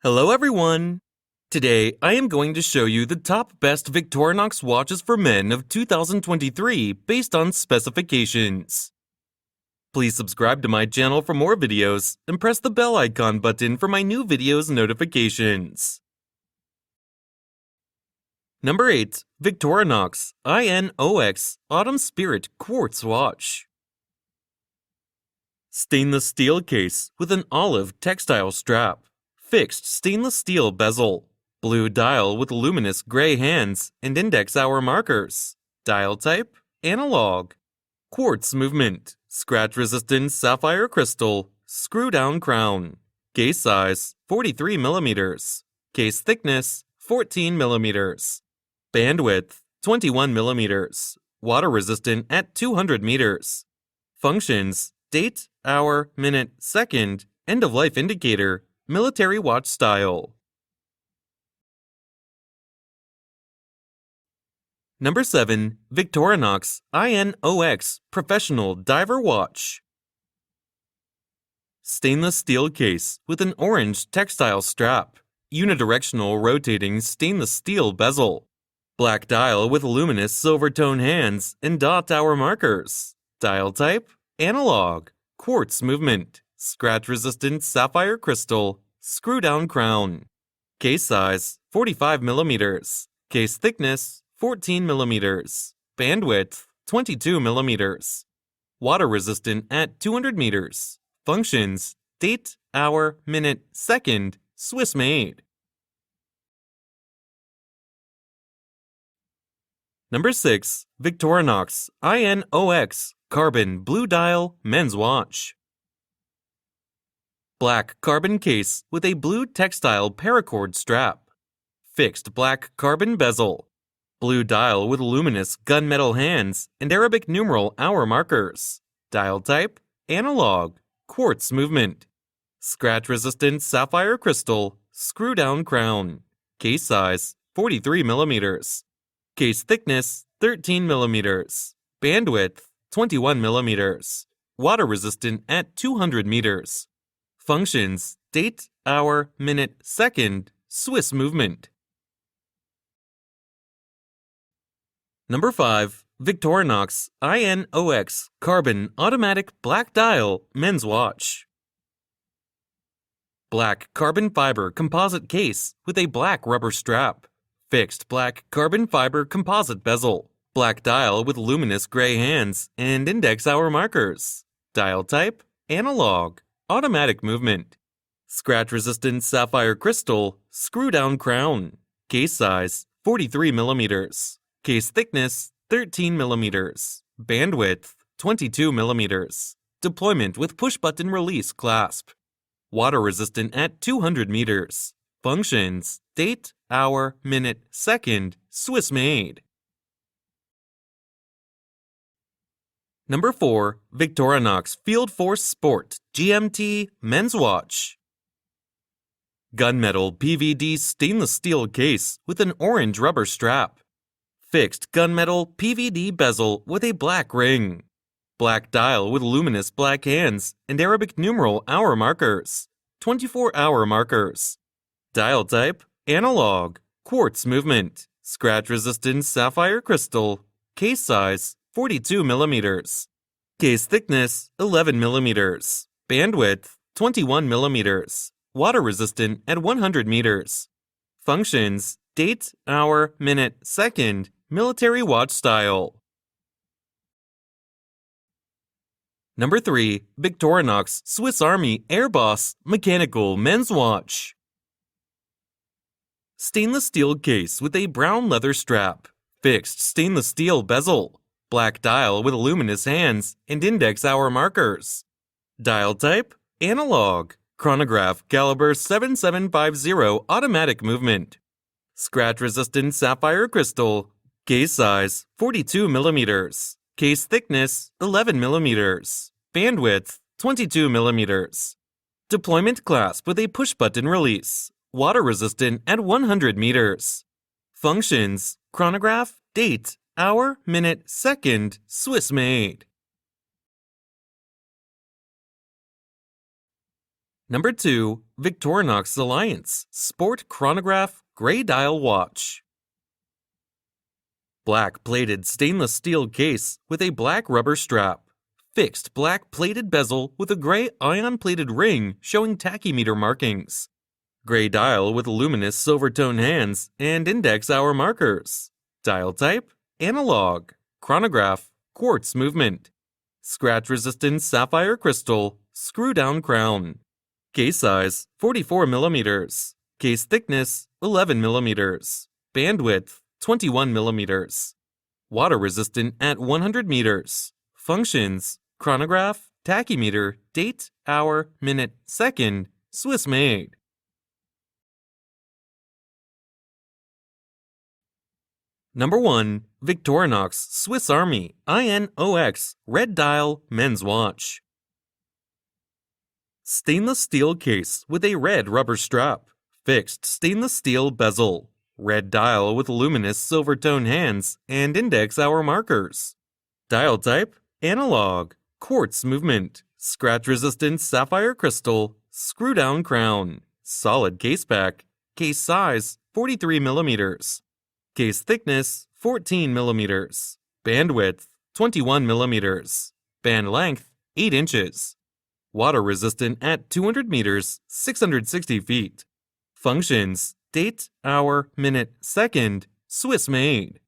Hello everyone! Today I am going to show you the top best Victorinox watches for men of 2023 based on specifications. Please subscribe to my channel for more videos and press the bell icon button for my new videos notifications. Number 8. Victorinox I.N.O.X. Autumn Spirit Quartz Watch. Stainless steel case with an olive textile strap. Fixed stainless steel bezel. Blue dial with luminous gray hands and index hour markers. Dial type, analog. Quartz movement. Scratch-resistant sapphire crystal. Screw-down crown. Case size, 43 mm. Case thickness, 14 mm. Bandwidth, 21 mm. Water-resistant at 200 meters. Functions, date, hour, minute, second, end-of-life indicator, military watch style. Number 7. Victorinox I.N.O.X. Professional Diver Watch. Stainless steel case with an orange textile strap. Unidirectional rotating stainless steel bezel. Black dial with luminous silver tone hands and dot hour markers. Dial type, analog. Quartz movement. Scratch-resistant sapphire crystal. Screw-down crown. Case size, 45 mm. Case thickness, 14 mm. Bandwidth, 22 mm. Water-resistant at 200 meters. Functions, date, hour, minute, second, Swiss-made. Number 6. Victorinox I.N.O.X. Carbon Blue Dial Men's Watch. Black carbon case with a blue textile paracord strap. Fixed black carbon bezel. Blue dial with luminous gunmetal hands and Arabic numeral hour markers. Dial type, analog. Quartz movement. Scratch-resistant sapphire crystal. Screw-down crown. Case size, 43 mm. Case thickness, 13 mm. Bandwidth, 21 mm. Water-resistant at 200 meters. Functions, date, hour, minute, second, Swiss movement. Number 5. Victorinox I.N.O.X. Carbon Automatic Black Dial Men's Watch. Black carbon fiber composite case with a black rubber strap. Fixed black carbon fiber composite bezel. Black dial with luminous gray hands and index hour markers. Dial type, analog. Automatic movement. Scratch-resistant sapphire crystal. Screw-down crown. Case size, 43 mm. Case thickness, 13 mm. Bandwidth, 22 mm. Deployment with push-button release clasp. Water-resistant at 200 meters. Functions, date, hour, minute, second, Swiss-made. Number 4. Victorinox FieldForce Sport GMT Men's Watch. Gunmetal PVD stainless steel case with an orange rubber strap. Fixed gunmetal PVD bezel with a black ring. Black dial with luminous black hands and Arabic numeral hour markers. 24-hour markers. Dial type, analog. Quartz movement. Scratch-resistant sapphire crystal. Case size, 42 mm. Case thickness, 11 mm. Bandwidth, 21 mm. Water-resistant at 100 meters. Functions, date, hour, minute, second, military watch style. Number 3. Victorinox Swiss Army AirBoss Mechanical Men's Watch. Stainless steel case with a brown leather strap. Fixed stainless steel bezel. Black dial with luminous hands and index hour markers. Dial type, analog. Chronograph caliber 7750 automatic movement. Scratch-resistant sapphire crystal. Case size, 42 mm. Case thickness, 11 mm. Bandwidth, 22 mm. Deployment clasp with a push-button release. Water-resistant at 100 meters. Functions, chronograph, date, hour, minute, second, Swiss-made. Number 2. Victorinox Alliance Sport Chronograph Gray Dial Watch. Black plated stainless steel case with a black rubber strap. Fixed black plated bezel with a gray ion-plated ring showing tachymeter markings. Gray dial with luminous silver tone hands and index hour markers. Dial type, analog. Chronograph, quartz movement. Scratch-resistant sapphire crystal, screw-down crown. Case size, 44 mm. Case thickness, 11 mm. Bandwidth, 21 mm. Water resistant at 100 meters. Functions, chronograph, tachymeter, date, hour, minute, second, Swiss made. Number 1. Victorinox Swiss Army I.N.O.X Red Dial Men's Watch. Stainless steel case with a red rubber strap. Fixed stainless steel bezel. Red dial with luminous silver tone hands and index hour markers. Dial type, analog. Quartz movement. Scratch-resistant sapphire crystal. Screw-down crown. Solid case back. Case size, 43 mm. Case thickness, 14 mm. Bandwidth, 21 mm. Band length, 8 inches. Water resistant at 200 meters, 660 feet. Functions, date, hour, minute, second, Swiss made.